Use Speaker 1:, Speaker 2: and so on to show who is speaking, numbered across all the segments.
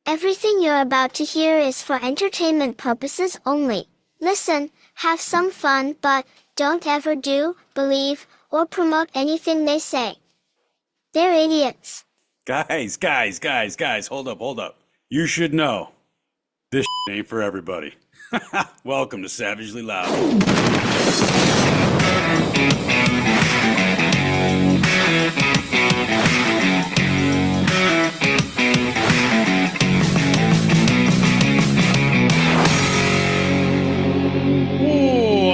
Speaker 1: Everything you're about to hear is for entertainment purposes only. Listen, have some fun, but don't ever do, believe, or promote anything they say. They're idiots.
Speaker 2: Guys, hold up. You should know, this ain't for everybody. Welcome to Savagely Loud.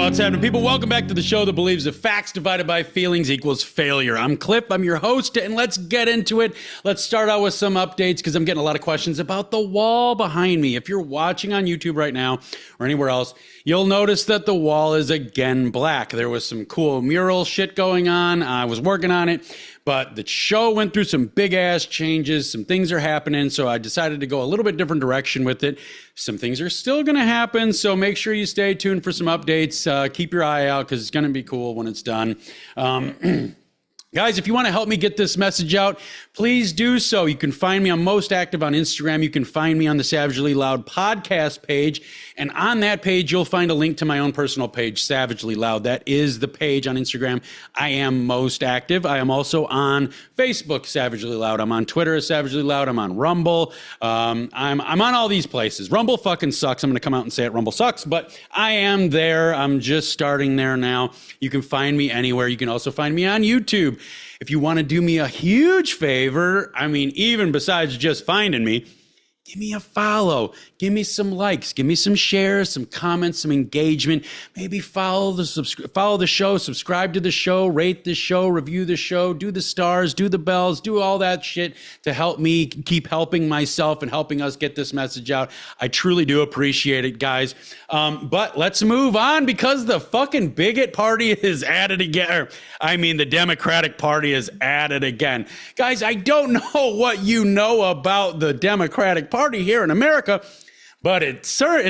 Speaker 2: What's happening, people? Welcome back to the show that believes that facts divided by feelings equals failure. I'm Cliff, I'm your host, and let's get into it. Let's start out with some updates because I'm getting a lot of questions about the wall behind me. If you're watching on YouTube right now or anywhere else, you'll notice that the wall is again black. There was some cool mural shit going on. I was working on it, but the show went through some big ass changes. Some things are happening, so I decided to go a little bit different direction with it. Some things are still going to happen, so make sure you stay tuned for some updates. Keep your eye out because it's going to be cool when it's done. Guys, if you want to help me get this message out, please do so. You can find me. I'm most active on Instagram. You can find me on the Savagely Loud podcast page. And on that page, you'll find a link to my own personal page, Savagely Loud. That is the page on Instagram I am most active. I am also on Facebook, Savagely Loud. I'm on Twitter, Savagely Loud. I'm on Rumble. I'm on all these places. Rumble fucking sucks. I'm going to come out and say it. Rumble sucks. But I am there. I'm just starting there now. You can find me anywhere. You can also find me on YouTube. If you want to do me a huge favor, I mean, even besides just finding me, give me a follow, give me some likes, give me some shares, some comments, some engagement. Maybe follow the show, subscribe to the show, rate the show, review the show, do the stars, do the bells, do all that shit to help me keep helping myself and helping us get this message out. I truly do appreciate it, guys. But let's move on because the fucking bigot party is at it again. The Democratic Party is at it again. Guys, I don't know what you know about the Democratic Party here in America, but it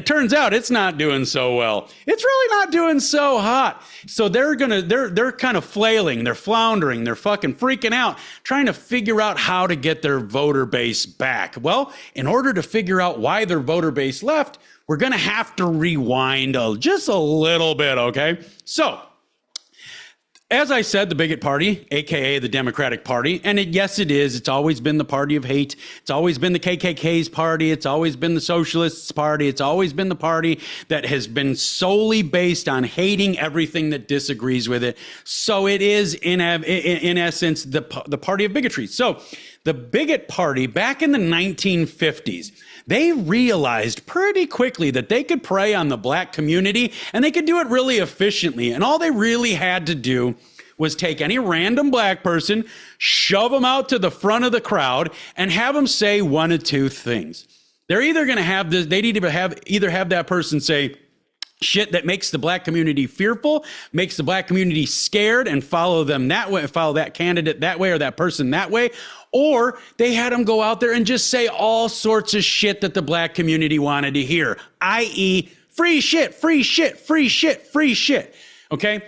Speaker 2: turns out it's not doing so well. It's really not doing so hot. So they're kind of flailing, they're floundering, they're fucking freaking out, trying to figure out how to get their voter base back. Well, in order to figure out why their voter base left, we're going to have to rewind just a little bit, okay? So, as I said, the bigot party, aka the Democratic Party, and yes, it is. It's always been the party of hate. It's always been the KKK's party. It's always been the Socialists' party. It's always been the party that has been solely based on hating everything that disagrees with it. So it is, in essence, the party of bigotry. So the bigot party, back in the 1950s, they realized pretty quickly that they could prey on the black community and they could do it really efficiently. And all they really had to do was take any random black person, shove them out to the front of the crowd, and have them say one of two things. They're either going to have this, they'd either have that person say shit that makes the black community fearful, makes the black community scared, and follow them that way, follow that candidate that way or that person that way. Or they had them go out there and just say all sorts of shit that the black community wanted to hear, i.e. free shit, free shit, free shit, free shit. Okay?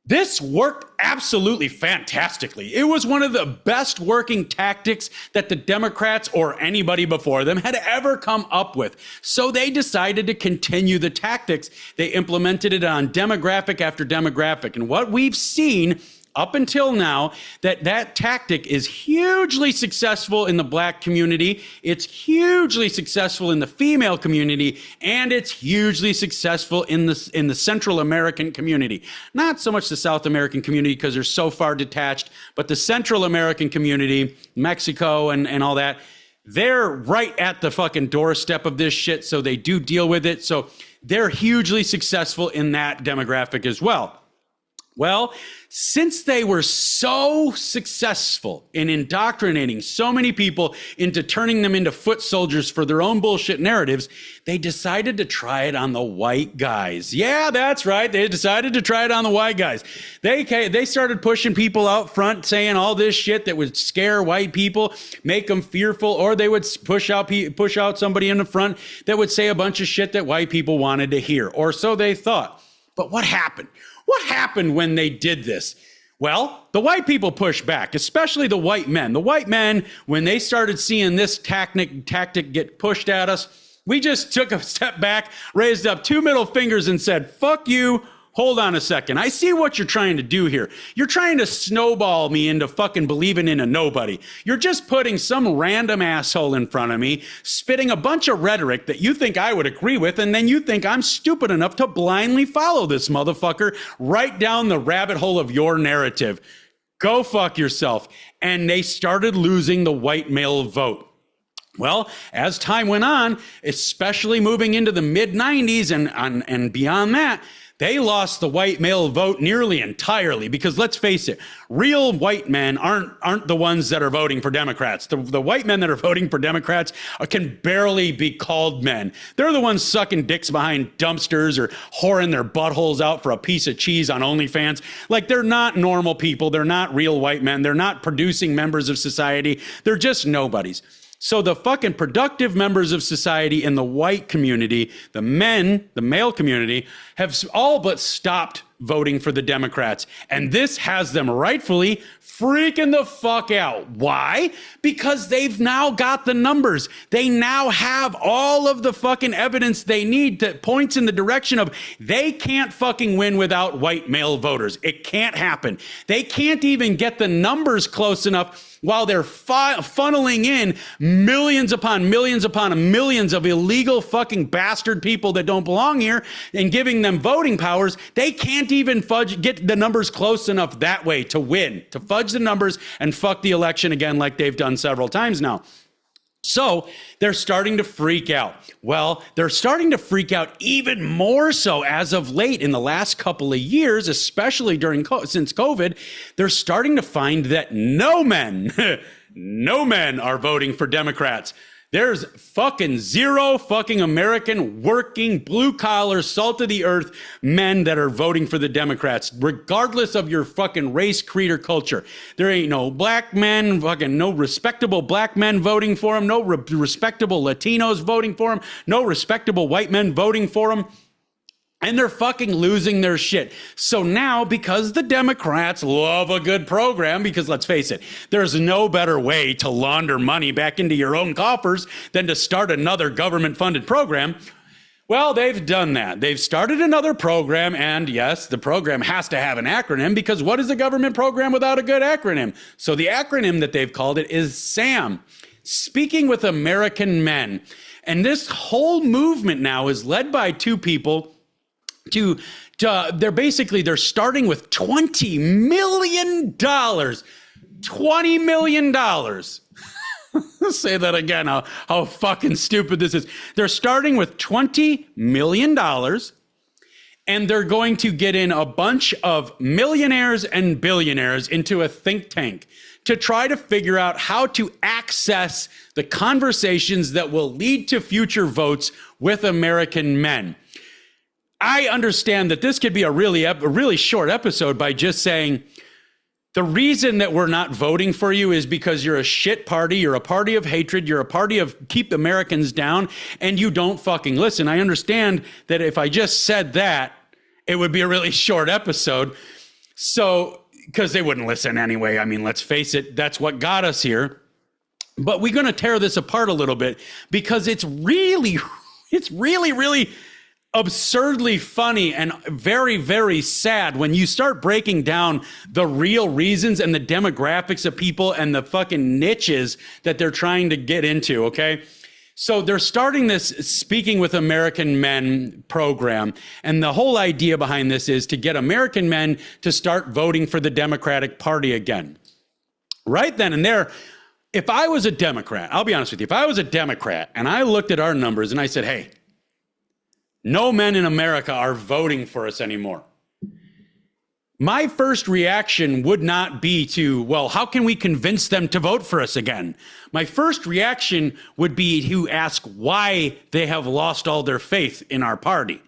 Speaker 2: This worked absolutely fantastically. It was one of the best working tactics that the Democrats or anybody before them had ever come up with. So they decided to continue the tactics. They implemented it on demographic after demographic. And what we've seen up until now, that tactic is hugely successful in the black community, it's hugely successful in the female community, and it's hugely successful in the Central American community. Not so much the South American community because they're so far detached, but the Central American community, Mexico and all that, they're right at the fucking doorstep of this shit, so they do deal with it. So they're hugely successful in that demographic as well. Well, since they were so successful in indoctrinating so many people into turning them into foot soldiers for their own bullshit narratives, they decided to try it on the white guys. Yeah, that's right. They decided to try it on the white guys. They started pushing people out front, saying all this shit that would scare white people, make them fearful, or they would push out somebody in the front that would say a bunch of shit that white people wanted to hear, or so they thought. But what happened? What happened when they did this? Well, the white people pushed back, especially the white men. The white men, when they started seeing this tactic get pushed at us, we just took a step back, raised up 2 middle fingers and said, fuck you. Hold on a second. I see what you're trying to do here. You're trying to snowball me into fucking believing in a nobody. You're just putting some random asshole in front of me, spitting a bunch of rhetoric that you think I would agree with, and then you think I'm stupid enough to blindly follow this motherfucker right down the rabbit hole of your narrative. Go fuck yourself. And they started losing the white male vote. Well, as time went on, especially moving into the mid-90s and beyond that, they lost the white male vote nearly entirely because let's face it, real white men aren't the ones that are voting for Democrats. The white men that are voting for Democrats can barely be called men. They're the ones sucking dicks behind dumpsters or whoring their buttholes out for a piece of cheese on OnlyFans. Like, they're not normal people. They're not real white men. They're not producing members of society. They're just nobodies. So the fucking productive members of society in the white community, the men, the male community, have all but stopped voting for the Democrats. And this has them rightfully freaking the fuck out. Why? Because they've now got the numbers. They now have all of the fucking evidence they need that points in the direction of they can't fucking win without white male voters. It can't happen. They can't even get the numbers close enough while they're funneling in millions upon millions upon millions of illegal fucking bastard people that don't belong here and giving them voting powers. They can't even get the numbers close enough that way to win, to fudge the numbers and fuck the election again like they've done several times now. So they're starting to freak out. Well, they're starting to freak out even more so as of late in the last couple of years, especially since COVID. They're starting to find that no men are voting for Democrats. There's fucking zero fucking American working blue collar salt of the earth men that are voting for the Democrats, regardless of your fucking race, creed, or culture. There ain't no black men, fucking no respectable black men voting for them, no respectable Latinos voting for them, no respectable white men voting for them. And they're fucking losing their shit. So now, because the Democrats love a good program, because let's face it, there's no better way to launder money back into your own coffers than to start another government-funded program. Well, they've done that. They've started another program, and yes, the program has to have an acronym, because what is a government program without a good acronym? So the acronym that they've called it is SAM, Speaking with American Men. And this whole movement now is led by two people. They're starting with $20 million. $20 million. Say that again, how fucking stupid this is. They're starting with $20 million, and they're going to get in a bunch of millionaires and billionaires into a think tank to try to figure out how to access the conversations that will lead to future votes with American men. I understand that this could be a really short episode by just saying the reason that we're not voting for you is because you're a shit party, you're a party of hatred, you're a party of keep Americans down, and you don't fucking listen. I understand that if I just said that, it would be a really short episode. So, because they wouldn't listen anyway. I mean, let's face it, that's what got us here. But we're going to tear this apart a little bit because it's really absurdly funny and very, very sad when you start breaking down the real reasons and the demographics of people and the fucking niches that they're trying to get into, okay? So they're starting this Speaking with American Men program, and the whole idea behind this is to get American men to start voting for the Democratic Party again. Right then and there, if I was a Democrat, I'll be honest with you, if I was a Democrat and I looked at our numbers and I said, hey, no men in America are voting for us anymore, my first reaction would not be to, well, how can we convince them to vote for us again? My first reaction would be to ask why they have lost all their faith in our party.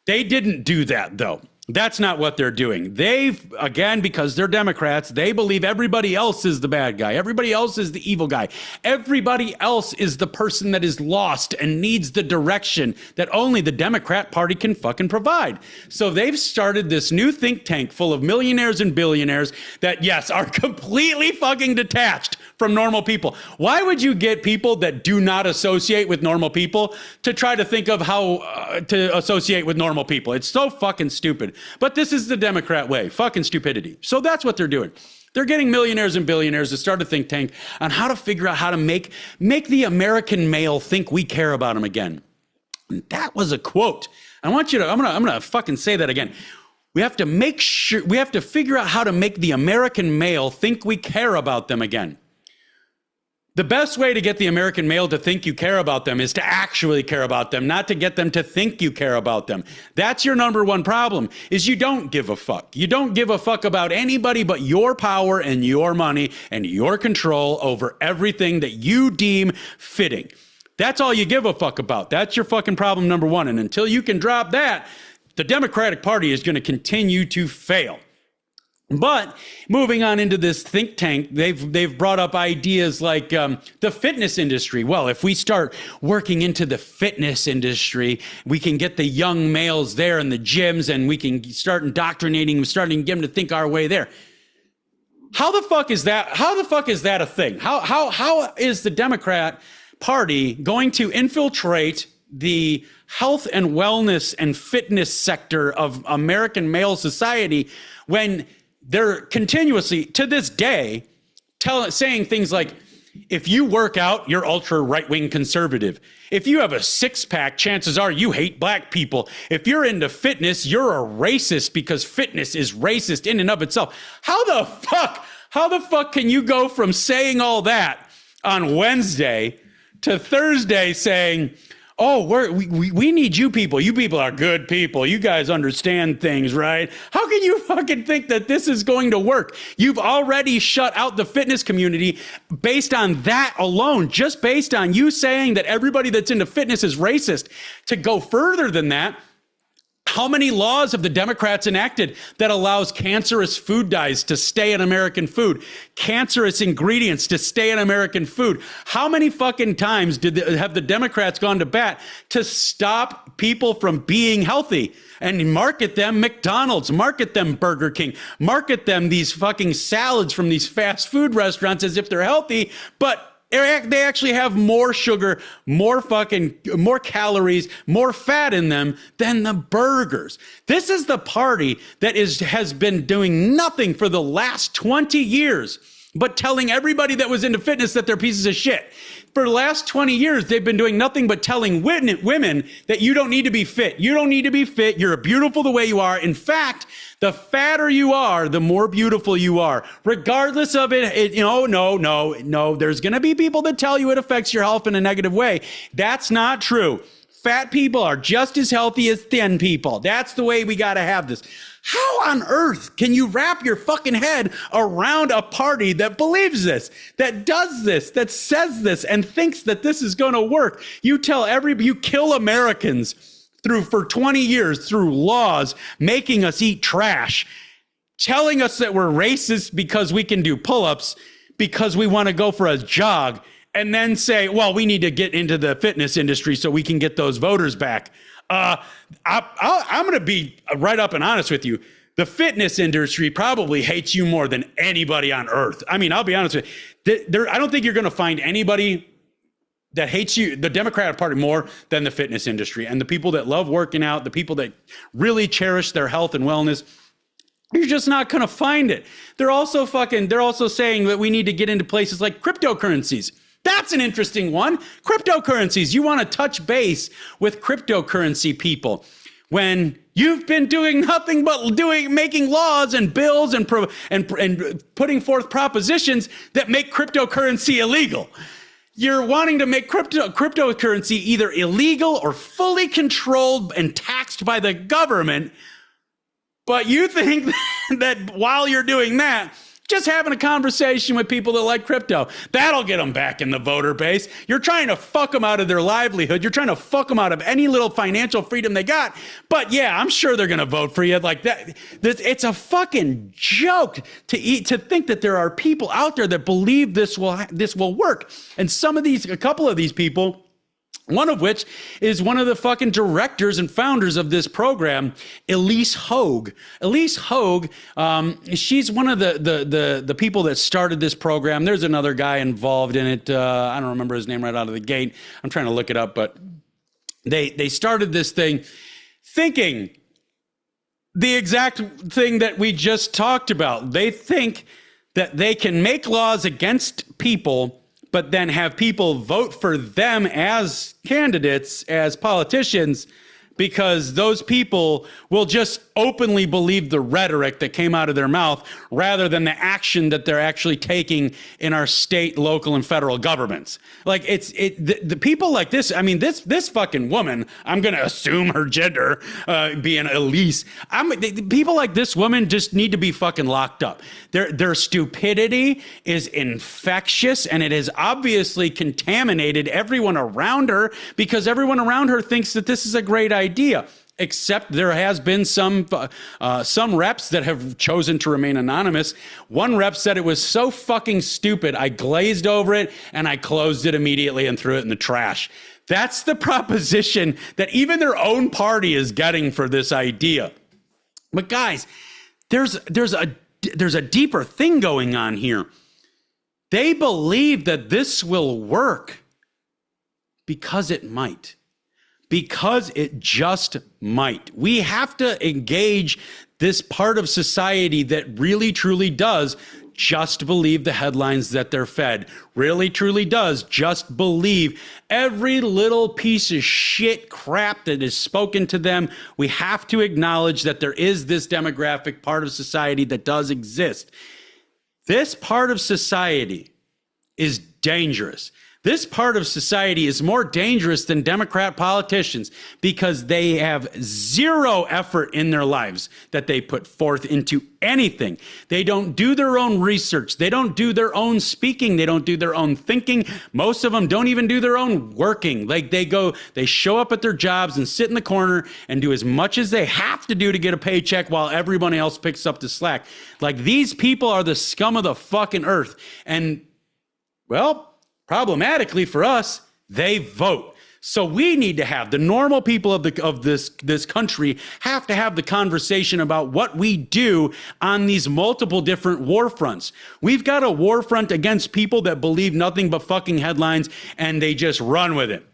Speaker 2: They didn't do that, though. That's not what they're doing. They've, again, because they're Democrats, they believe everybody else is the bad guy. Everybody else is the evil guy. Everybody else is the person that is lost and needs the direction that only the Democrat Party can fucking provide. So they've started this new think tank full of millionaires and billionaires that, yes, are completely fucking detached from normal people. Why would you get people that do not associate with normal people to try to think of how to associate with normal people? It's so fucking stupid. But this is the Democrat way, fucking stupidity. So that's what they're doing. They're getting millionaires and billionaires to start a think tank on how to figure out how to make the American male think we care about him again. And that was a quote. I want you to, I'm gonna fucking say that again. We have to figure out how to make the American male think we care about them again. The best way to get the American male to think you care about them is to actually care about them, not to get them to think you care about them. That's your number one problem, is you don't give a fuck. You don't give a fuck about anybody but your power and your money and your control over everything that you deem fitting. That's all you give a fuck about. That's your fucking problem number one. And until you can drop that, the Democratic Party is going to continue to fail. But moving on into this think tank, they've brought up ideas like the fitness industry. Well, if we start working into the fitness industry, we can get the young males there in the gyms and we can start indoctrinating, starting to get them to think our way there. How the fuck is that? How the fuck is that a thing? How is the Democrat Party going to infiltrate the health and wellness and fitness sector of American male society when they're continuously, to this day, saying things like, if you work out, you're ultra right-wing conservative. If you have a six-pack, chances are you hate black people. If you're into fitness, you're a racist because fitness is racist in and of itself. How the fuck can you go from saying all that on Wednesday to Thursday saying, oh, we need you people. You people are good people. You guys understand things, right? How can you fucking think that this is going to work? You've already shut out the fitness community based on that alone, just based on you saying that everybody that's into fitness is racist. To go further than that, how many laws have the Democrats enacted that allows cancerous food dyes to stay in American food, cancerous ingredients to stay in American food? How many fucking times have the Democrats gone to bat to stop people from being healthy and market them McDonald's, market them Burger King, market them these fucking salads from these fast food restaurants as if they're healthy, but they actually have more sugar, more calories, more fat in them than the burgers. This is the party that has been doing nothing for the last 20 years, but telling everybody that was into fitness that they're pieces of shit. For the last 20 years, they've been doing nothing but telling women that you don't need to be fit. You don't need to be fit. You're beautiful the way you are. In fact, the fatter you are, the more beautiful you are. Regardless of it, no. There's going to be people that tell you it affects your health in a negative way. That's not true. Fat people are just as healthy as thin people. That's the way we got to have this. How on earth can you wrap your fucking head around a party that believes this, that does this, that says this, and thinks that this is going to work? You kill Americans for 20 years through laws, making us eat trash, telling us that we're racist because we can do pull-ups, because we want to go for a jog, and then say, well, we need to get into the fitness industry so we can get those voters back. I'm going to be right up and honest with you. The fitness industry probably hates you more than anybody on earth. I mean, I'll be honest with you. I don't think you're going to find anybody that hates you, the Democratic Party, more than the fitness industry. And the people that love working out, the people that really cherish their health and wellness, you're just not going to find it. They're also saying that we need to get into places like cryptocurrencies. That's an interesting one. Cryptocurrencies. You want to touch base with cryptocurrency people when you've been doing nothing but making laws and bills and putting forth propositions that make cryptocurrency illegal. You're wanting to make cryptocurrency either illegal or fully controlled and taxed by the government. But you think that while you're doing that, Just having a conversation with people that like crypto. That'll get them back in the voter base. You're trying to fuck them out of their livelihood. You're trying to fuck them out of any little financial freedom they got. But yeah, I'm sure they're going to vote for you like that. It's a fucking joke to think that there are people out there that believe this will work. And a couple of these people, one of which is one of the fucking directors and founders of this program, Elise Hogue. Elise Hogue, she's one of the people that started this program. There's another guy involved in it. I don't remember his name right out of the gate. I'm trying to look it up, but they started this thing thinking the exact thing that we just talked about. They think that they can make laws against people, but then have people vote for them as candidates, as politicians, because those people will just openly believe the rhetoric that came out of their mouth rather than the action that they're actually taking in our state, local, and federal governments. Like the people like this, I mean, this fucking woman, I'm going to assume her gender, being Elise. People like this woman just need to be fucking locked up. Their stupidity is infectious, and it has obviously contaminated everyone around her because everyone around her thinks that this is a great idea. Except there has been some reps that have chosen to remain anonymous. One rep said it was so fucking stupid, I glazed over it and I closed it immediately and threw it in the trash. That's the proposition that even their own party is getting for this idea. But guys, there's a deeper thing going on here. They believe that this will work because it might. Because it just might. We have to engage this part of society that really, truly does just believe the headlines that they're fed. Really, truly does just believe every little piece of shit crap that is spoken to them. We have to acknowledge that there is this demographic part of society that does exist. This part of society is dangerous. This part of society is more dangerous than Democrat politicians because they have zero effort in their lives that they put forth into anything. They don't do their own research. They don't do their own speaking. They don't do their own thinking. Most of them don't even do their own working. Like they show up at their jobs and sit in the corner and do as much as they have to do to get a paycheck while everyone else picks up the slack. Like these people are the scum of the fucking earth. And, well, problematically for us, they vote. So we need to have the normal people of this country have to have the conversation about what we do on these multiple different war fronts. We've got a war front against people that believe nothing but fucking headlines and they just run with it.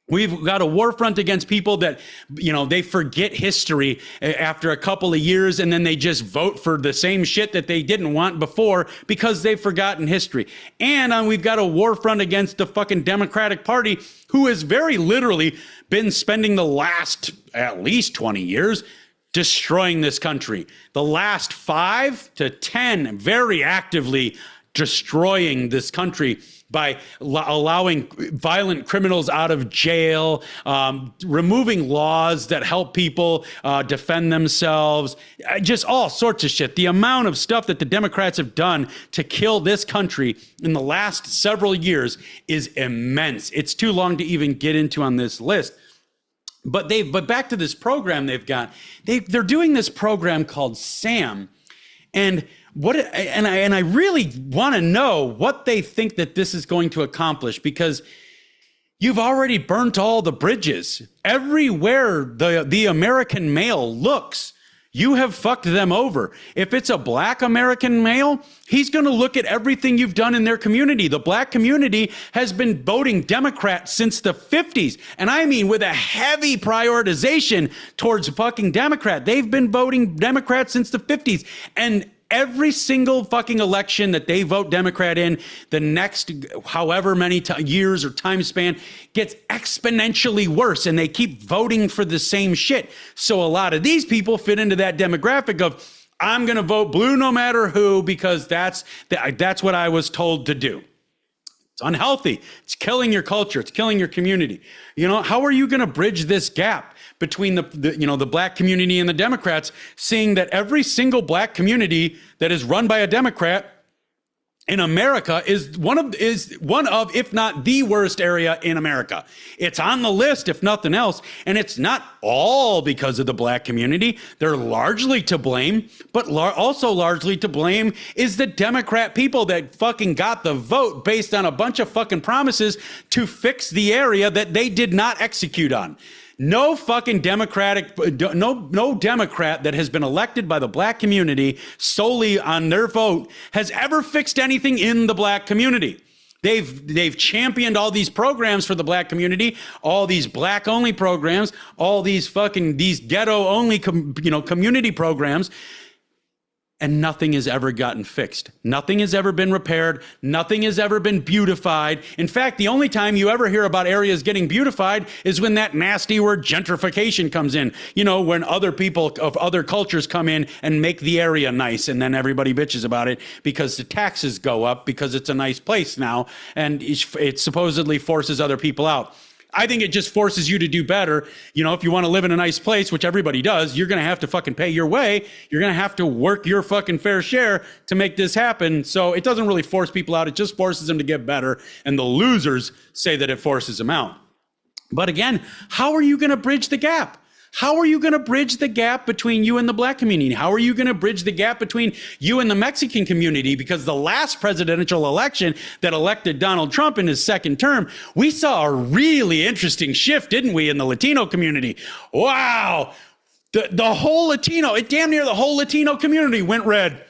Speaker 2: We've got a war front against people that, they forget history after a couple of years and then they just vote for the same shit that they didn't want before because they've forgotten history. And we've got a war front against the fucking Democratic Party who has very literally been spending the last at least 20 years destroying this country. The last 5 to 10 very actively destroying this country by allowing violent criminals out of jail, removing laws that help people defend themselves, just all sorts of shit. The amount of stuff that the Democrats have done to kill this country in the last several years is immense. It's too long to even get into on this list. But back to this program they've got. They're doing this program called SAM, and I really want to know what they think that this is going to accomplish, because you've already burnt all the bridges. Everywhere the American male looks, you have fucked them over. If it's a black American male, he's going to look at everything you've done in their community. The black community has been voting Democrat since the 50s. And I mean with a heavy prioritization towards fucking Democrat. They've been voting Democrat since the 50s. And every single fucking election that they vote Democrat in, the next however many years or time span gets exponentially worse, and they keep voting for the same shit. So a lot of these people fit into that demographic of, I'm going to vote blue no matter who because that's what I was told to do. It's unhealthy. It's killing your culture. It's killing your community. How are you going to bridge this gap between the black community and the Democrats, seeing that every single black community that is run by a Democrat in America is one of, if not the worst area in America. It's on the list, if nothing else. And it's not all because of the black community. They're largely to blame, but also largely to blame is the Democrat people that fucking got the vote based on a bunch of fucking promises to fix the area that they did not execute on. No fucking Democrat that has been elected by the black community solely on their vote has ever fixed anything in the black community. They've championed all these programs for the black community, all these black only programs, all these ghetto only community programs. And nothing has ever gotten fixed. Nothing has ever been repaired. Nothing has ever been beautified. In fact, the only time you ever hear about areas getting beautified is when that nasty word gentrification comes in. You know, when other people of other cultures come in and make the area nice, and then everybody bitches about it because the taxes go up because it's a nice place now, and it supposedly forces other people out. I think it just forces you to do better. You know, if you want to live in a nice place, which everybody does, you're going to have to fucking pay your way. You're going to have to work your fucking fair share to make this happen. So it doesn't really force people out. It just forces them to get better. And the losers say that it forces them out. But again, how are you going to bridge the gap? How are you going to bridge the gap between you and the black community? How are you going to bridge the gap between you and the Mexican community? Because the last presidential election that elected Donald Trump in his second term, we saw a really interesting shift, didn't we, in the Latino community? Wow. The whole Latino, damn near the whole Latino community went red.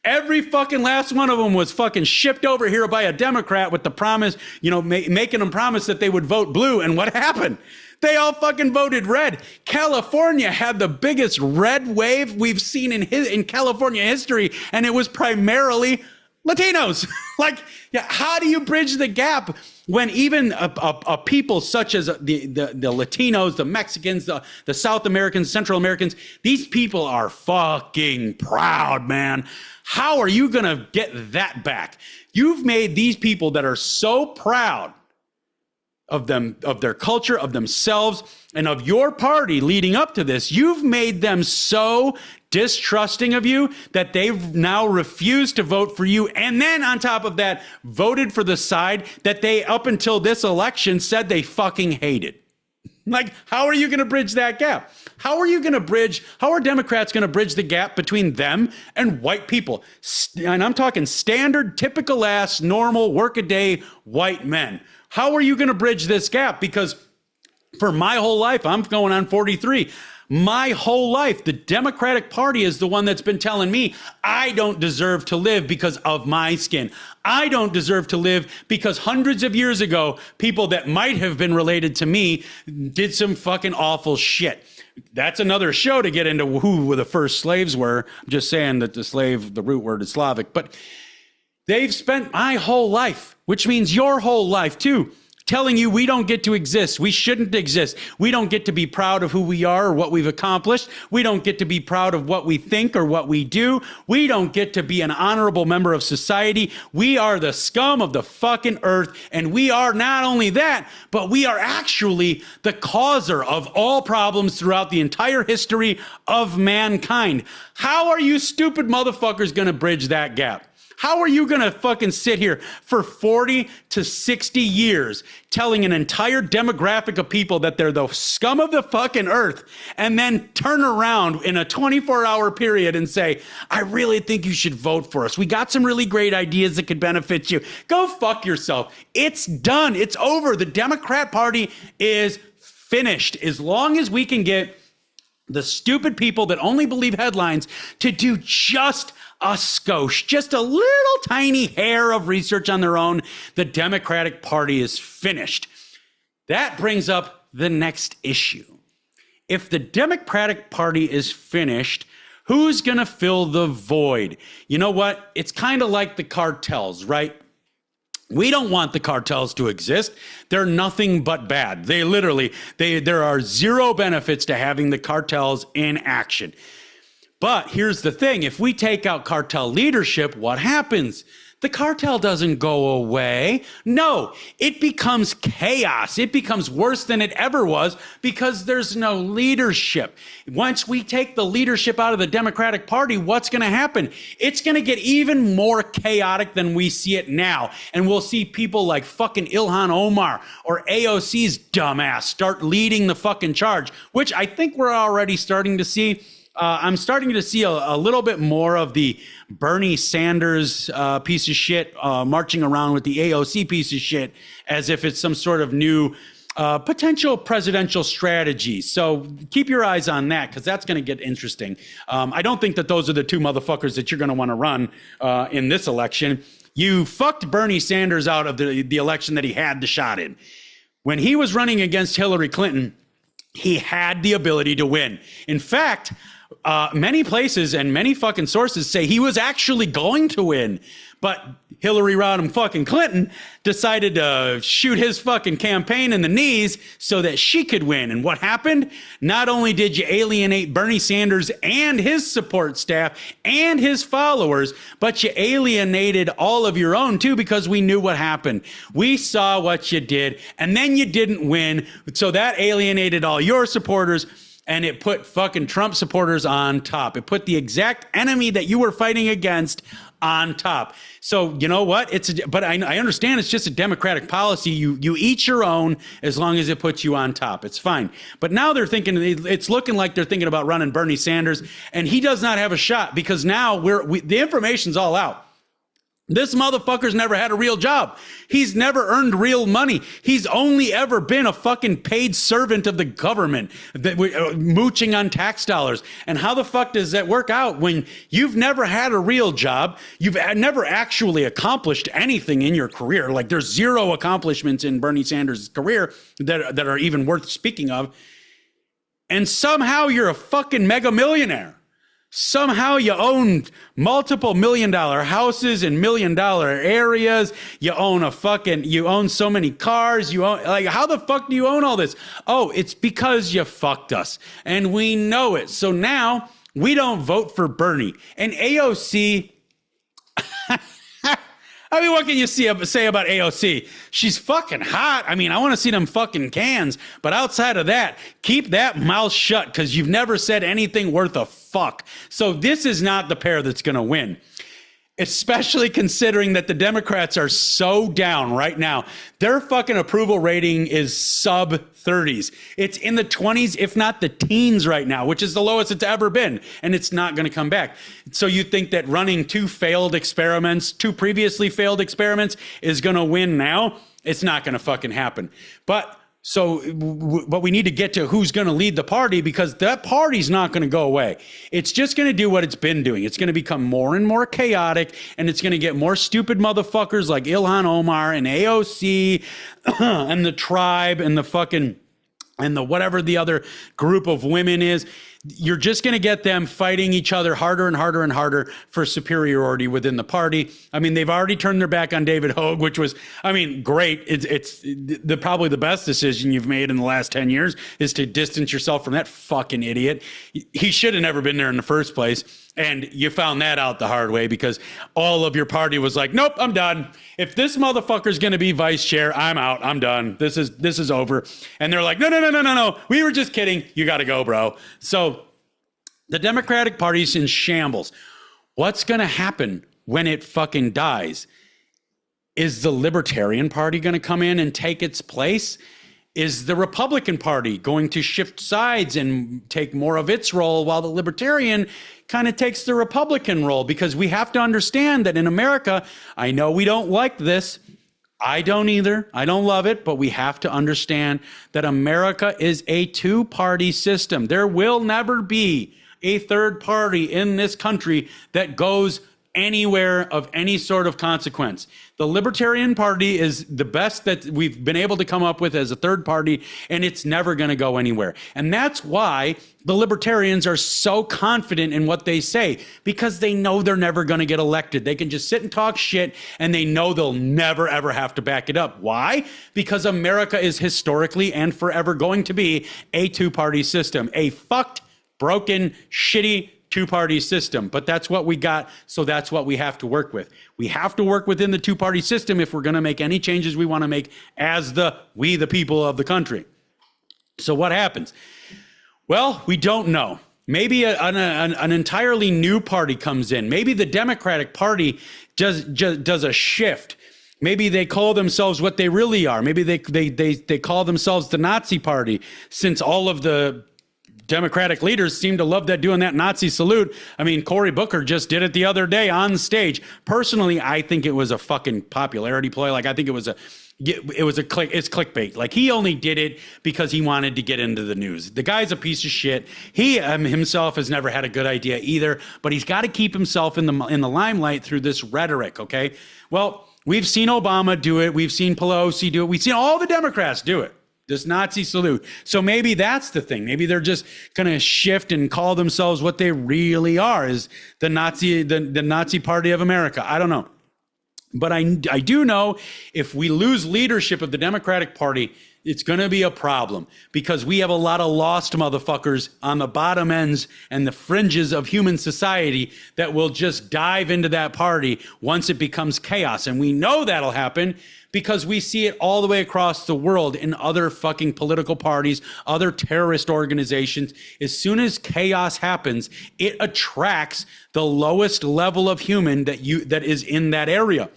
Speaker 2: Every fucking last one of them was fucking shipped over here by a Democrat with the promise, making them promise that they would vote blue. And what happened? They all fucking voted red. California had the biggest red wave we've seen in California history, and it was primarily Latinos. How do you bridge the gap when even a people such as the Latinos, the Mexicans, the South Americans, Central Americans, these people are fucking proud, man. How are you going to get that back? You've made these people that are so proud of them, of their culture, of themselves, and of your party leading up to this, you've made them so distrusting of you that they've now refused to vote for you. And then on top of that, voted for the side that they, up until this election, said they fucking hated. How are you going to bridge that gap? How are Democrats going to bridge the gap between them and white people? And I'm talking standard, typical ass, normal, workaday white men. How are you going to bridge this gap? Because for my whole life, I'm going on 43. My whole life, the Democratic Party is the one that's been telling me I don't deserve to live because of my skin. I don't deserve to live because hundreds of years ago, people that might have been related to me did some fucking awful shit. That's another show to get into who the first slaves were. I'm just saying that the root word is Slavic, but they've spent my whole life, which means your whole life too, telling you we don't get to exist. We shouldn't exist. We don't get to be proud of who we are or what we've accomplished. We don't get to be proud of what we think or what we do. We don't get to be an honorable member of society. We are the scum of the fucking earth. And we are not only that, but we are actually the causer of all problems throughout the entire history of mankind. How are you stupid motherfuckers going to bridge that gap? How are you going to fucking sit here for 40 to 60 years telling an entire demographic of people that they're the scum of the fucking earth and then turn around in a 24-hour period and say, I really think you should vote for us. We got some really great ideas that could benefit you. Go fuck yourself. It's done. It's over. The Democrat Party is finished. As long as we can get the stupid people that only believe headlines to do just a skosh, just a little tiny hair of research on their own, the Democratic Party is finished. That brings up the next issue. If the Democratic Party is finished, who's going to fill the void? You know what? It's kind of like the cartels, right? We don't want the cartels to exist. They're nothing but bad. There are zero benefits to having the cartels in action. But here's the thing. If we take out cartel leadership, what happens? the cartel doesn't go away. No, it becomes chaos. It becomes worse than it ever was because there's no leadership. Once we take the leadership out of the Democratic Party, what's going to happen? It's going to get even more chaotic than we see it now. And we'll see people like fucking Ilhan Omar or AOC's dumbass start leading the fucking charge, which I think we're already starting to see. I'm starting to see a little bit more of the Bernie Sanders piece of shit marching around with the AOC piece of shit as if it's some sort of new potential presidential strategy. So keep your eyes on that because that's going to get interesting. I don't think that those are the two motherfuckers that you're going to want to run in this election. You fucked Bernie Sanders out of the election that he had the shot in. When he was running against Hillary Clinton, he had the ability to win. In fact, many places and many fucking sources say he was actually going to win, but Hillary Rodham fucking Clinton decided to shoot his fucking campaign in the knees so that she could win. And what happened? Not only did you alienate Bernie Sanders and his support staff and his followers, but you alienated all of your own too, because we knew what happened. We saw what you did, and then you didn't win. So that alienated all your supporters. And it put fucking Trump supporters on top. It put the exact enemy that you were fighting against on top. So you know what? But I understand it's just a Democratic policy. You eat your own as long as it puts you on top. It's fine. But now they're thinking, it's looking like they're thinking about running Bernie Sanders, and he does not have a shot because now the information's all out. This motherfucker's never had a real job. He's never earned real money. He's only ever been a fucking paid servant of the government, mooching on tax dollars. And how the fuck does that work out when you've never had a real job? You've never actually accomplished anything in your career. Like there's zero accomplishments in Bernie Sanders' career that are even worth speaking of. And somehow you're a fucking mega millionaire. Somehow you own multiple $1 million houses in $1 million areas. You own so many cars. How the fuck do you own all this? Oh, it's because you fucked us. And we know it. So now we don't vote for Bernie. And AOC, I mean, what can you say about AOC? She's fucking hot. I mean, I want to see them fucking cans. But outside of that, keep that mouth shut because you've never said anything worth a fuck. So this is not the pair that's going to win, especially considering that the Democrats are so down right now. Their fucking approval rating is sub 30s. It's in the 20s, if not the teens right now, which is the lowest it's ever been. And it's not going to come back. So you think that running two previously failed experiments is going to win now? It's not going to fucking happen. But we need to get to who's going to lead the party because that party's not going to go away. It's just going to do what it's been doing. It's going to become more and more chaotic, and it's going to get more stupid motherfuckers like Ilhan Omar and AOC and the tribe and the whatever the other group of women is. You're just going to get them fighting each other harder and harder and harder for superiority within the party. I mean, they've already turned their back on David Hogue, which was, I mean, great. It's probably the best decision you've made in the last 10 years is to distance yourself from that fucking idiot. He should have never been there in the first place. And you found that out the hard way because all of your party was like, nope, I'm done. If this motherfucker's going to be vice chair, I'm out. I'm done. This is over. And they're like, no. We were just kidding. You got to go, bro. So the Democratic Party's in shambles. What's going to happen when it fucking dies? Is the Libertarian Party going to come in and take its place? Is the Republican Party going to shift sides and take more of its role while the Libertarian kind of takes the Republican role? Because we have to understand that in America, I know we don't like this. I don't either. I don't love it, but we have to understand that America is a two-party system. There will never be a third party in this country that goes anywhere of any sort of consequence. The Libertarian Party is the best that we've been able to come up with as a third party, and it's never going to go anywhere. And that's why the Libertarians are so confident in what they say, because they know they're never going to get elected. They can just sit and talk shit, and they know they'll never, ever have to back it up. Why? Because America is historically and forever going to be a two-party system, a fucked, broken, shitty, two-party system, but that's what we got, so that's what we have to work with. We have to work within the two-party system if we're going to make any changes we want to make as the people of the country. So what happens? Well, we don't know. Maybe an entirely new party comes in. Maybe the Democratic Party does a shift. Maybe they call themselves what they really are. Maybe they call themselves the Nazi Party, since all of the Democratic leaders seem to love doing that Nazi salute. I mean, Cory Booker just did it the other day on stage. Personally, I think it was a fucking popularity play. Like, I think it's clickbait. Like, he only did it because he wanted to get into the news. The guy's a piece of shit. He himself has never had a good idea either, but he's got to keep himself in the limelight through this rhetoric. Okay. Well, we've seen Obama do it. We've seen Pelosi do it. We've seen all the Democrats do it. This Nazi salute. So maybe that's the thing. Maybe they're just going to shift and call themselves what they really are, is the Nazi Party of America. I don't know. But I do know if we lose leadership of the Democratic Party, it's going to be a problem, because we have a lot of lost motherfuckers on the bottom ends and the fringes of human society that will just dive into that party once it becomes chaos. And we know that'll happen because we see it all the way across the world in other fucking political parties, other terrorist organizations. As soon as chaos happens, it attracts the lowest level of human that is in that area.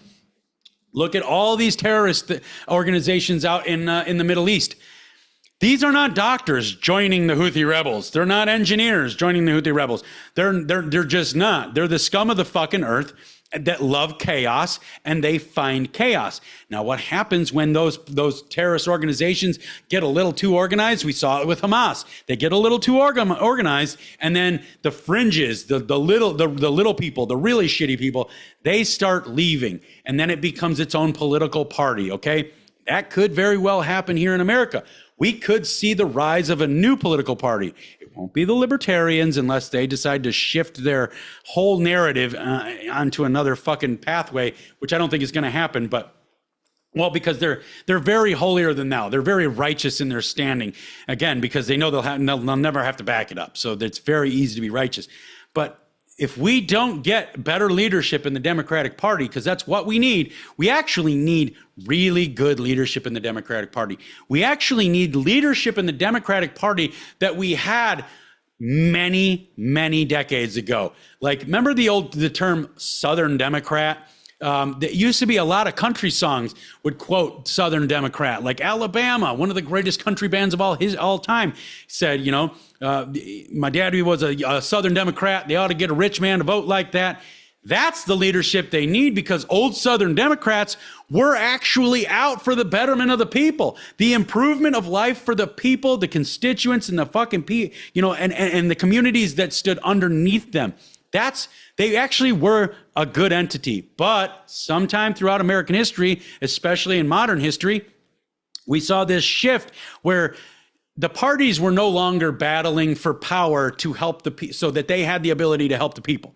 Speaker 2: Look at all these terrorist organizations out in the Middle East. These are not doctors joining the Houthi rebels. They're not engineers joining the Houthi rebels. They're just not. They're the scum of the fucking earth that love chaos, and they find chaos. Now, what happens when those terrorist organizations get a little too organized? We saw it with Hamas. They get a little too organized, and then the fringes, the little people, the really shitty people, they start leaving, and then it becomes its own political party. Okay, that could very well happen here in America. We could see the rise of a new political party. It won't be the libertarians unless they decide to shift their whole narrative onto another fucking pathway, which I don't think is going to happen. But, well, because they're very holier than thou. They're very righteous in their standing. Again, because they know they'll never have to back it up. So it's very easy to be righteous. But if we don't get better leadership in the Democratic Party, because that's what we need, we actually need really good leadership in the Democratic Party. We actually need leadership in the Democratic Party that we had many, many decades ago. Like, remember the term Southern Democrat? There used to be a lot of country songs would quote Southern Democrat, like Alabama, one of the greatest country bands of all time, said, my daddy was a Southern Democrat. They ought to get a rich man to vote like that. That's the leadership they need, because old Southern Democrats were actually out for the betterment of the people, the improvement of life for the people, the constituents, and the fucking and the communities that stood underneath them. They actually were a good entity. But sometime throughout American history, especially in modern history, we saw this shift where the parties were no longer battling for power to help so that they had the ability to help the people.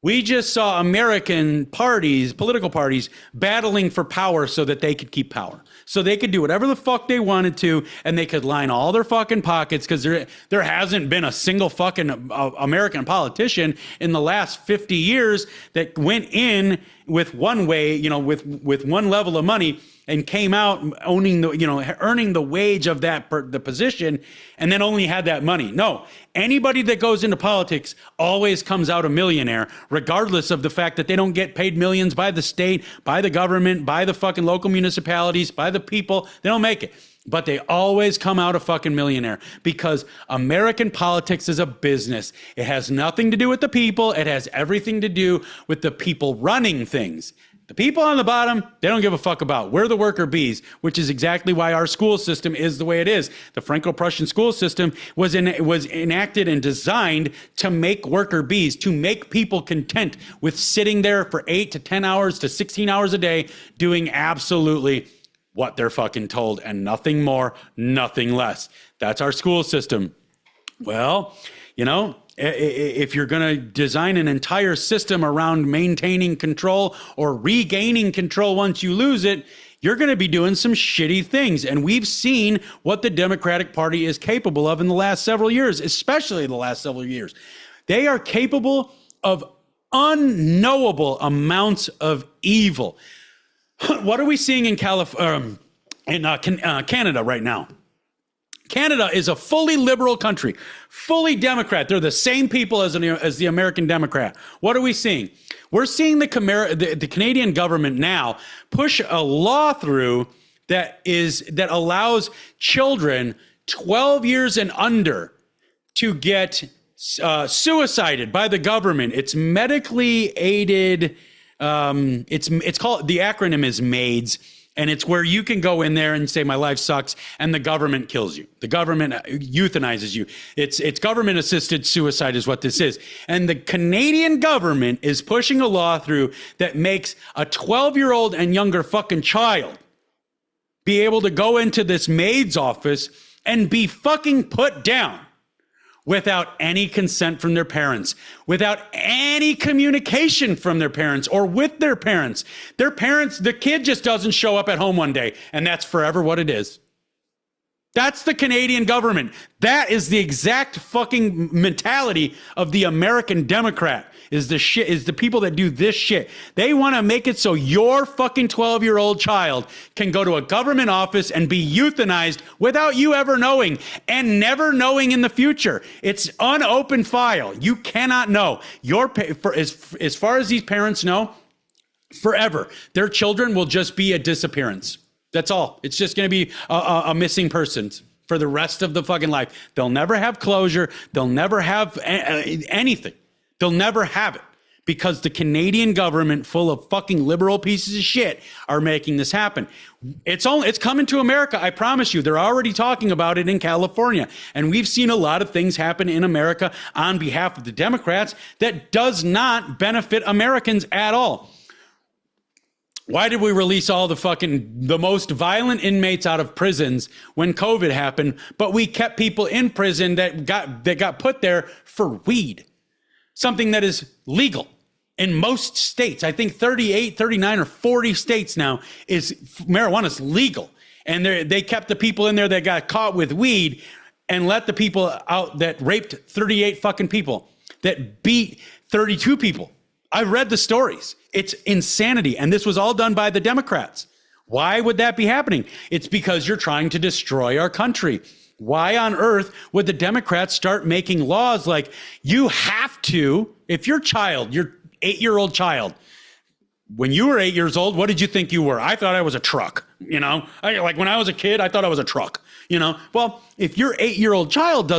Speaker 2: We just saw American parties, political parties, battling for power so that they could keep power. So they could do whatever the fuck they wanted to, and they could line all their fucking pockets, because there hasn't been a single fucking American politician in the last 50 years that went in with one way, with one level of money, and came out earning the wage of the position, and then only had that money. No, anybody that goes into politics always comes out a millionaire, regardless of the fact that they don't get paid millions by the state, by the government, by the fucking local municipalities, by the people. They don't make it. But they always come out a fucking millionaire, because American politics is a business. It has nothing to do with the people. It has everything to do with the people running things. The people on the bottom, they don't give a fuck about. We're the worker bees, which is exactly why our school system is the way it is. The Franco-Prussian school system was enacted and designed to make worker bees, to make people content with sitting there for 8 to 10 hours to 16 hours a day doing absolutely what they're fucking told, and nothing more, nothing less. That's our school system. Well, if you're going to design an entire system around maintaining control or regaining control once you lose it, you're going to be doing some shitty things. And we've seen what the Democratic Party is capable of in the last several years, especially the last several years. They are capable of unknowable amounts of evil. What are we seeing in Canada right now? Canada is a fully liberal country, fully Democrat. They're the same people as the American Democrat. What are we seeing? We're seeing the Canadian government now push a law through that allows children 12 years and under to get suicided by the government. It's medically aided. It's called, the acronym is MAIDS. And it's where you can go in there and say, my life sucks, and the government kills you. The government euthanizes you. It's government-assisted suicide is what this is. And the Canadian government is pushing a law through that makes a 12-year-old and younger fucking child be able to go into this maid's office and be fucking put down without any consent from their parents, without any communication from their parents or with their parents. Their parents, the kid just doesn't show up at home one day, and that's forever what it is. That's the Canadian government. That is the exact fucking mentality of the American Democrat, is the people that do this shit. They want to make it so your fucking 12-year-old child can go to a government office and be euthanized without you ever knowing and never knowing in the future. It's unopened file. You cannot know. As far as these parents know, forever, their children will just be a disappearance. That's all. It's just going to be a missing person for the rest of the fucking life. They'll never have closure. They'll never have anything. They'll never have it because the Canadian government, full of fucking liberal pieces of shit, are making this happen. It's coming to America. I promise you. They're already talking about it in California. And we've seen a lot of things happen in America on behalf of the Democrats that does not benefit Americans at all. Why did we release all the most violent inmates out of prisons when COVID happened, but we kept people in prison that got put there for weed? Something that is legal in most states. I think 38, 39, or 40 states now is marijuana's legal. And they kept the people in there that got caught with weed and let the people out that raped 38 fucking people, that beat 32 people. I read the stories. It's insanity. And this was all done by the Democrats. Why would that be happening? It's because you're trying to destroy our country. Why on earth would the Democrats start making laws like you have to, if your 8-year-old child, when you were 8 years old, what did you think you were? I thought I was a truck, when I was a kid, I thought I was a truck, Well, if your 8-year-old child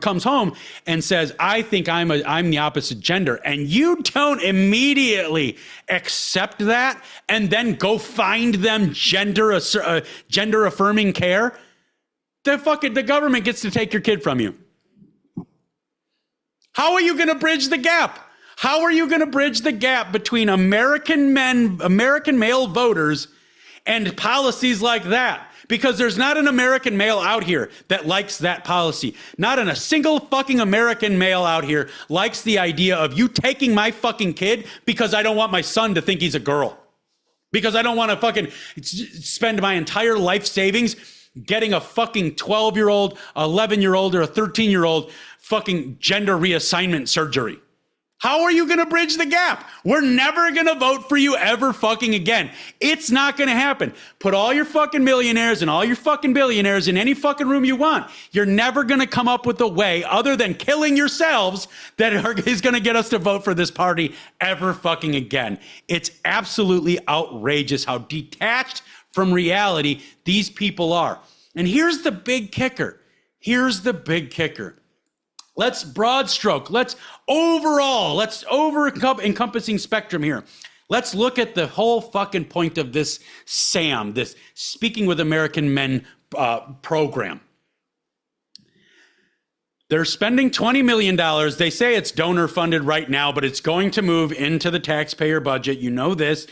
Speaker 2: comes home and says, I think I'm the opposite gender, and you don't immediately accept that and then go find them gender affirming care, the government gets to take your kid from you. How are you going to bridge the gap? How are you going to bridge the gap between American male voters and policies like that? Because there's not an American male out here that likes that policy. Not a single fucking American male out here likes the idea of you taking my fucking kid because I don't want my son to think he's a girl. Because I don't want to fucking spend my entire life savings getting a fucking 12-year-old, 11-year-old, or a 13-year-old fucking gender reassignment surgery. How are you going to bridge the gap? We're never going to vote for you ever fucking again. It's not going to happen. Put all your fucking millionaires and all your fucking billionaires in any fucking room you want. You're never going to come up with a way other than killing yourselves that is going to get us to vote for this party ever fucking again. It's absolutely outrageous how detached from reality these people are. And here's the big kicker. Let's broad stroke. Let's over-encompassing spectrum here. Let's look at the whole fucking point of this SAM, this Speaking with American Men program. They're spending $20 million. They say it's donor funded right now, but it's going to move into the taxpayer budget. You know this.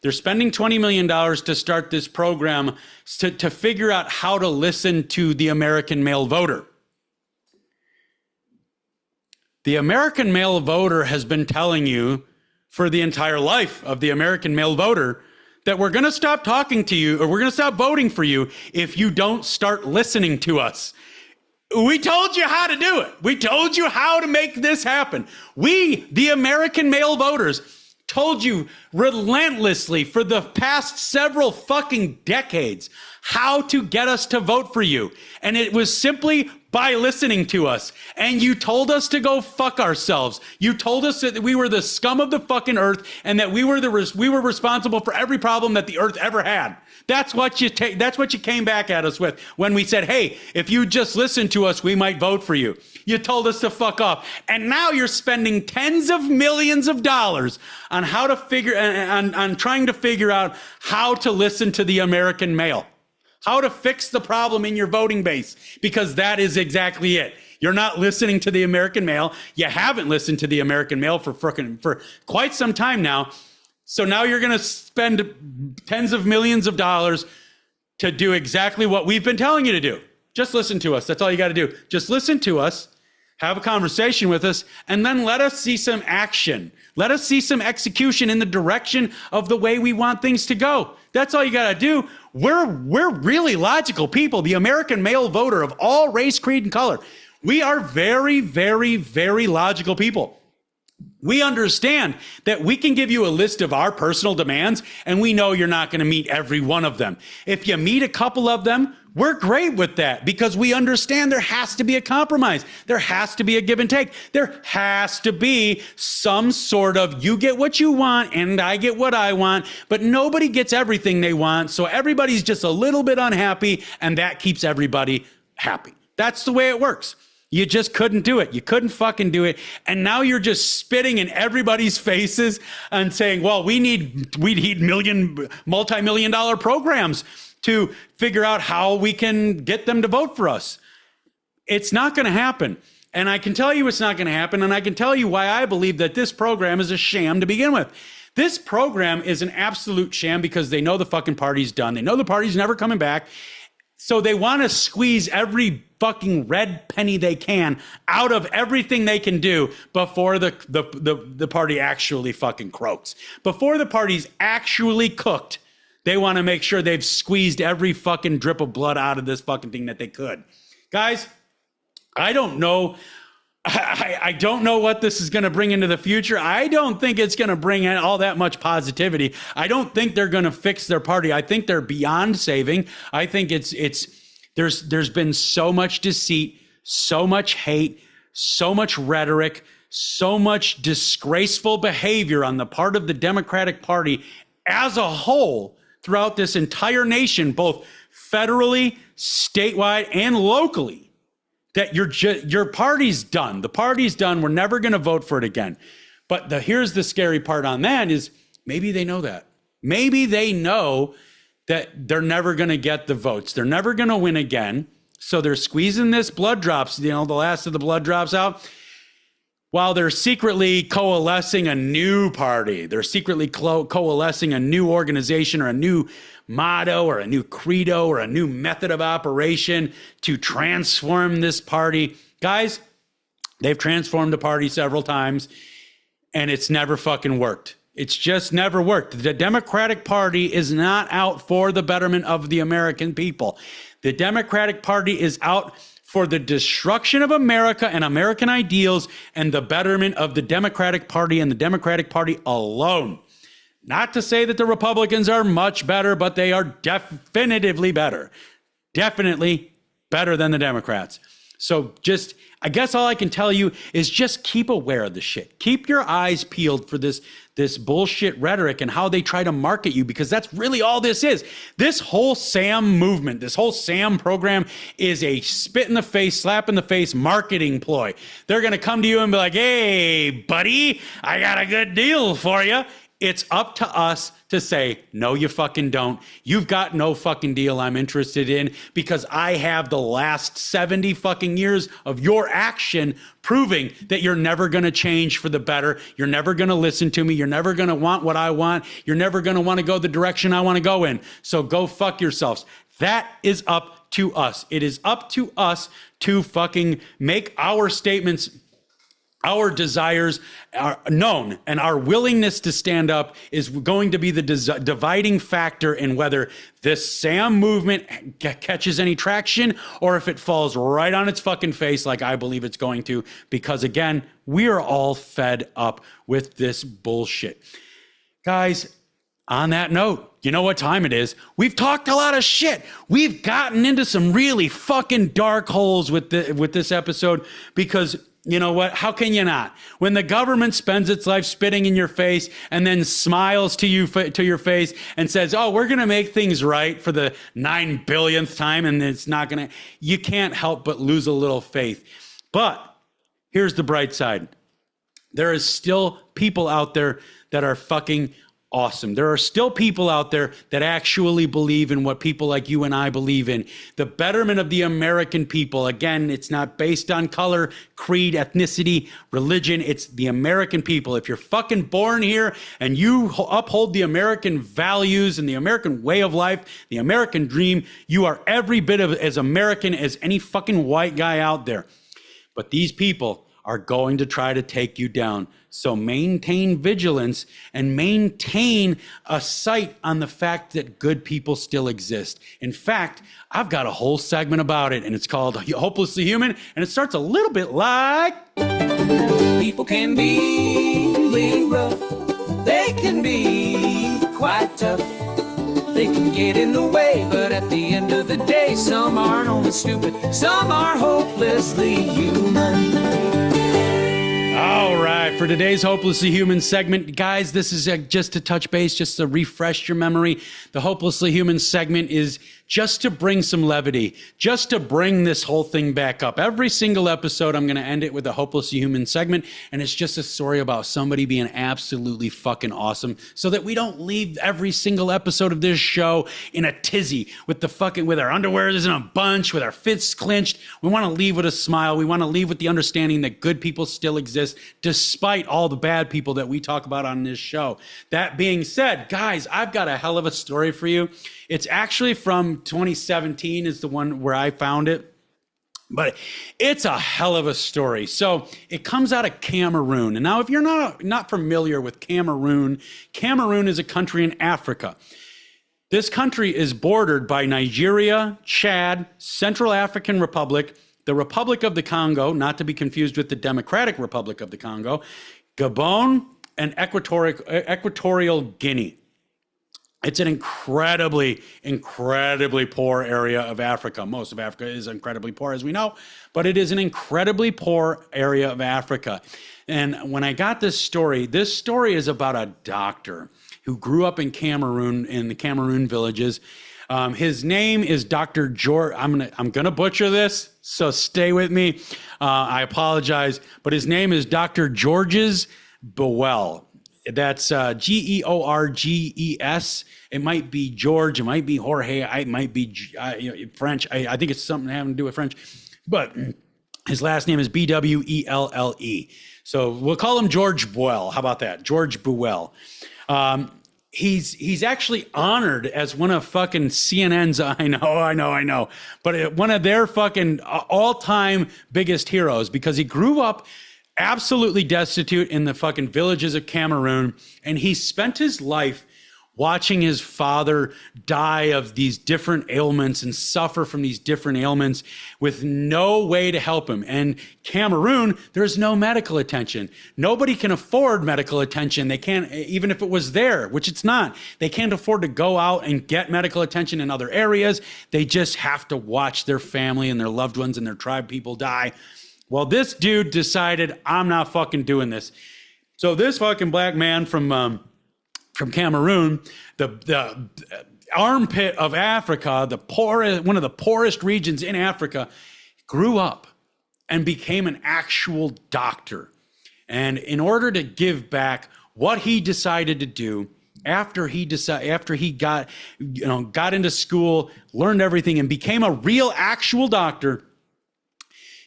Speaker 2: They're spending $20 million to start this program to figure out how to listen to the American male voter. The American male voter has been telling you for the entire life of the American male voter that we're going to stop talking to you or we're going to stop voting for you if you don't start listening to us. We told you how to do it. We told you how to make this happen. We, the American male voters, told you relentlessly for the past several fucking decades how to get us to vote for you. And it was simply by listening to us. And you told us to go fuck ourselves. You told us that we were the scum of the fucking earth and that we were responsible for every problem that the earth ever had. That's what you came back at us with when we said, hey, if you just listen to us, we might vote for you. You told us to fuck off. And now you're spending tens of millions of dollars on how to on trying to figure out how to listen to the American male, how to fix the problem in your voting base, because that is exactly it. You're not listening to the American male. You haven't listened to the American male for quite some time now. So now you're going to spend tens of millions of dollars to do exactly what we've been telling you to do. Just listen to us. That's all you got to do. Just listen to us, have a conversation with us, and then let us see some action. Let us see some execution in the direction of the way we want things to go. That's all you got to do. We're really logical people. The American male voter of all race, creed, and color. We are very, very, very logical people. We understand that we can give you a list of our personal demands, and we know you're not going to meet every one of them. If you meet a couple of them, we're great with that because we understand there has to be a compromise. There has to be a give and take. There has to be some sort of you get what you want and I get what I want, but nobody gets everything they want. So everybody's just a little bit unhappy, and that keeps everybody happy. That's the way it works. You just couldn't do it. You couldn't fucking do it. And now you're just spitting in everybody's faces and saying, well, we need multi-million dollar programs to figure out how we can get them to vote for us. It's not going to happen. And I can tell you it's not going to happen. And I can tell you why I believe that this program is a sham to begin with. This program is an absolute sham because they know the fucking party's done. They know the party's never coming back. So they want to squeeze every fucking red penny they can out of everything they can do before the party actually fucking croaks. Before the party's actually cooked, they want to make sure they've squeezed every fucking drip of blood out of this fucking thing that they could. Guys, I don't know. I don't know what this is going to bring into the future. I don't think it's going to bring in all that much positivity. I don't think they're going to fix their party. I think they're beyond saving. I think there's been so much deceit, so much hate, so much rhetoric, so much disgraceful behavior on the part of the Democratic Party as a whole throughout this entire nation, both federally, statewide, and locally, that your party's done. The party's done. We're never going to vote for it again. But here's the scary part on that is maybe they know that. Maybe they know that they're never going to get the votes. They're never going to win again. So they're squeezing this blood drops, the last of the blood drops out, while they're secretly coalescing a new party. They're secretly coalescing a new organization or a new motto or a new credo or a new method of operation to transform this party. Guys, they've transformed the party several times and it's never fucking worked. It's just never worked. The Democratic Party is not out for the betterment of the American people. The Democratic Party is out for the destruction of America and American ideals and the betterment of the Democratic Party and the Democratic Party alone. Not to say that the Republicans are much better, but they are definitively better. Definitely better than the Democrats. So I guess all I can tell you is just keep aware of the shit. Keep your eyes peeled for this bullshit rhetoric and how they try to market you, because that's really all this is. This whole SAM movement, this whole SAM program is a spit in the face, slap in the face marketing ploy. They're going to come to you and be like, hey, buddy, I got a good deal for you. It's up to us to say, no, you fucking don't. You've got no fucking deal I'm interested in, because I have the last 70 fucking years of your action proving that you're never going to change for the better. You're never going to listen to me. You're never going to want what I want. You're never going to want to go the direction I want to go in. So go fuck yourselves. That is up to us. It is up to us to fucking make our statements our desires are known, and our willingness to stand up is going to be the dividing factor in whether this Sam movement catches any traction or if it falls right on its fucking face like I believe it's going to, because again, we are all fed up with this bullshit. Guys, on that note, you know what time it is. We've talked a lot of shit. We've gotten into some really fucking dark holes with this episode because you know what? How can you not? When the government spends its life spitting in your face and then smiles to your face and says, "Oh, we're going to make things right for the 9 billionth time," and it's not going to, you can't help but lose a little faith. But here's the bright side. There is still people out there that are fucking awesome. There are still people out there that actually believe in what people like you and I believe in. The betterment of the American people. Again, it's not based on color, creed, ethnicity, religion. It's the American people. If you're fucking born here and you uphold the American values and the American way of life, the American dream, you are every bit of as American as any fucking white guy out there. But these people are going to try to take you down. So maintain vigilance and maintain a sight on the fact that good people still exist. In fact, I've got a whole segment about it, and it's called Hopelessly Human, and it starts a little bit like...
Speaker 3: People can be really rough. They can be quite tough. They can get in the way, but at the end of the day, some aren't only stupid, some are hopelessly human.
Speaker 2: All right, for today's Hopelessly Human segment, guys, this is just to touch base, just to refresh your memory. The Hopelessly Human segment is just to bring some levity, just to bring this whole thing back up. Every single episode, I'm going to end it with a Hopelessly Human segment, and it's just a story about somebody being absolutely fucking awesome so that we don't leave every single episode of this show in a tizzy with our underwear in a bunch, with our fists clenched. We want to leave with a smile. We want to leave with the understanding that good people still exist despite all the bad people that we talk about on this show. That being said, guys, I've got a hell of a story for you. It's actually from 2017 is the one where I found it, but it's a hell of a story. So it comes out of Cameroon. And now if you're not familiar with Cameroon, Cameroon is a country in Africa. This country is bordered by Nigeria, Chad, Central African Republic, the Republic of the Congo, not to be confused with the Democratic Republic of the Congo, Gabon, and Equatorial Guinea. It's an incredibly, incredibly poor area of Africa. Most of Africa is incredibly poor, as we know, but it is an incredibly poor area of Africa. And when I got this story is about a doctor who grew up in Cameroon, in the Cameroon villages. His name is Dr. George. I'm gonna butcher this, so stay with me. I apologize, but his name is Dr. Georges Buell. That's Georges. It might be George. It might be Jorge. It might be French. I think it's something having to do with French. But his last name is Bwelle. So we'll call him George Buell. How about that? George Buell. He's actually honored as one of fucking CNN's, I know, but one of their fucking all-time biggest heroes, because he grew up absolutely destitute in the fucking villages of Cameroon, and he spent his life watching his father die of these different ailments and suffer from these different ailments with no way to help him. And Cameroon, there's no medical attention. Nobody can afford medical attention. They can't, even if it was there, which it's not, they can't afford to go out and get medical attention in other areas. They just have to watch their family and their loved ones and their tribe people die. Well, this dude decided, I'm not fucking doing this. So this fucking black man from Cameroon, the armpit of Africa, one of the poorest regions in Africa, grew up and became an actual doctor. And in order to give back, what he decided to do after he got into school, learned everything, and became a real actual doctor,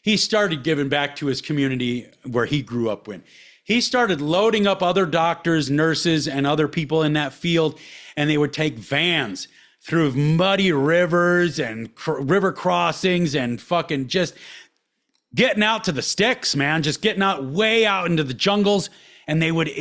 Speaker 2: he started giving back to his community where he grew up in. He started loading up other doctors, nurses, and other people in that field, and they would take vans through muddy rivers and river crossings and fucking just getting out to the sticks, man, just getting out way out into the jungles. And they would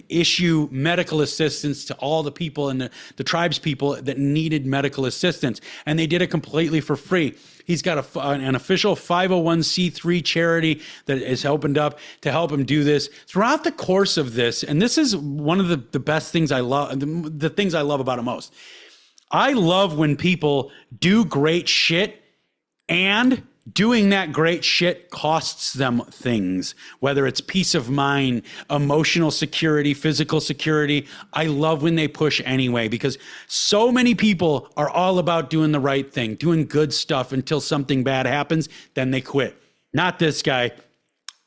Speaker 2: issue medical assistance to all the people and the tribes people that needed medical assistance. And they did it completely for free. He's got an official 501c3 charity that is opened up to help him do this. Throughout the course of this, and this is one of the best things I love, the things I love about it most. I love when people do great shit and doing that great shit costs them things, whether it's peace of mind, emotional security, physical security. I love when they push anyway, because so many people are all about doing the right thing, doing good stuff until something bad happens, then they quit. Not this guy.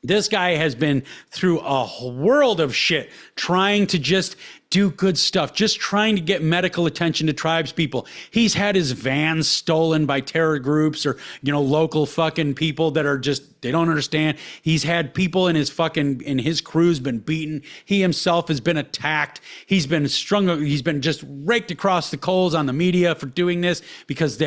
Speaker 2: This guy has been through a world of shit trying to just do good stuff, just trying to get medical attention to tribes people. He's had his vans stolen by terror groups or, local fucking people that are just, they don't understand. He's had people in his crew's been beaten. He himself has been attacked. He's been he's been just raked across the coals on the media for doing this because,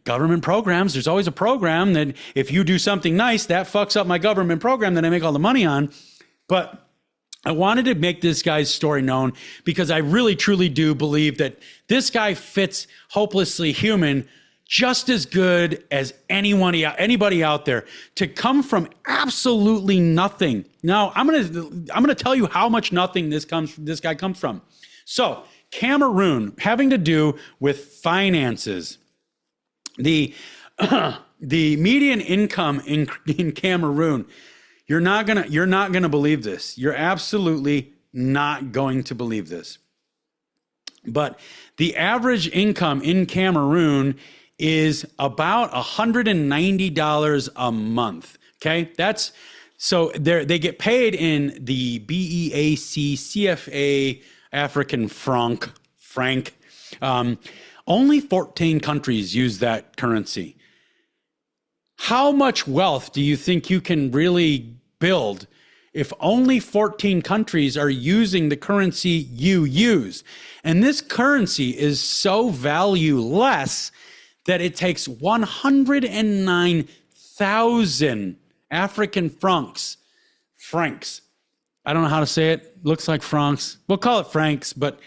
Speaker 2: government programs, there's always a program that if you do something nice, that fucks up my government program that I make all the money on. But I wanted to make this guy's story known because I really, truly do believe that this guy fits Hopelessly Human just as good as anybody out there, to come from absolutely nothing. Now, I'm gonna tell you how much nothing this guy comes from. So, Cameroon, having to do with finances. The median income in Cameroon, you're not gonna believe this. You're absolutely not going to believe this. But the average income in Cameroon is about $190 a month. Okay, so they get paid in the BEAC CFA African franc. Only 14 countries use that currency. How much wealth do you think you can really build if only 14 countries are using the currency you use? And this currency is so valueless that it takes 109,000 African francs. I don't know how to say it. Looks like francs. We'll call it francs, but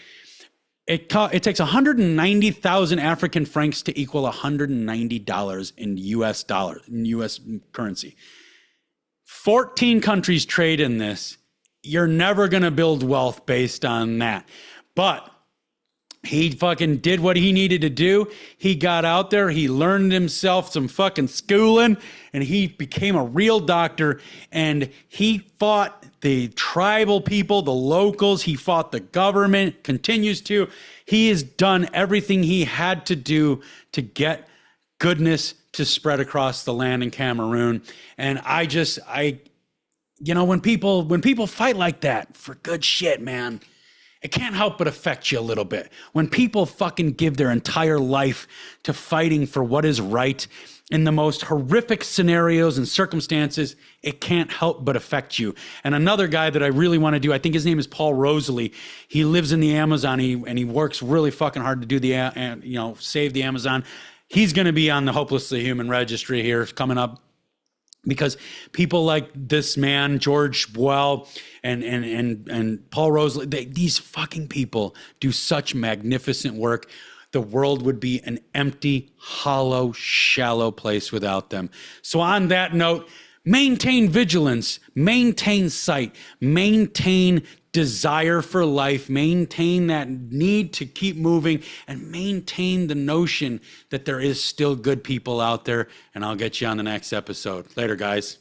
Speaker 2: it takes 190,000 African francs to equal $190 in US currency. 14 countries trade in this. You're never going to build wealth based on that. But he fucking did what he needed to do. He got out there, he learned himself some fucking schooling, and he became a real doctor, and he fought the tribal people, the locals, he fought the government, continues to. He has done everything he had to do to get goodness to spread across the land in Cameroon. And when people fight like that for good shit, man, it can't help but affect you a little bit. When people fucking give their entire life to fighting for what is right in the most horrific scenarios and circumstances, it can't help but affect you. And another guy that I really want to do, I think his name is Paul Rosalie. He lives in the Amazon, and he works really fucking hard to do save the Amazon. He's going to be on the Hopelessly Human registry here coming up, because people like this man, George Boyle, and Paul Rosalie, these fucking people do such magnificent work. The world would be an empty, hollow, shallow place without them. So on that note, maintain vigilance, maintain sight, maintain desire for life, maintain that need to keep moving, and maintain the notion that there is still good people out there. And I'll get you on the next episode. Later, guys.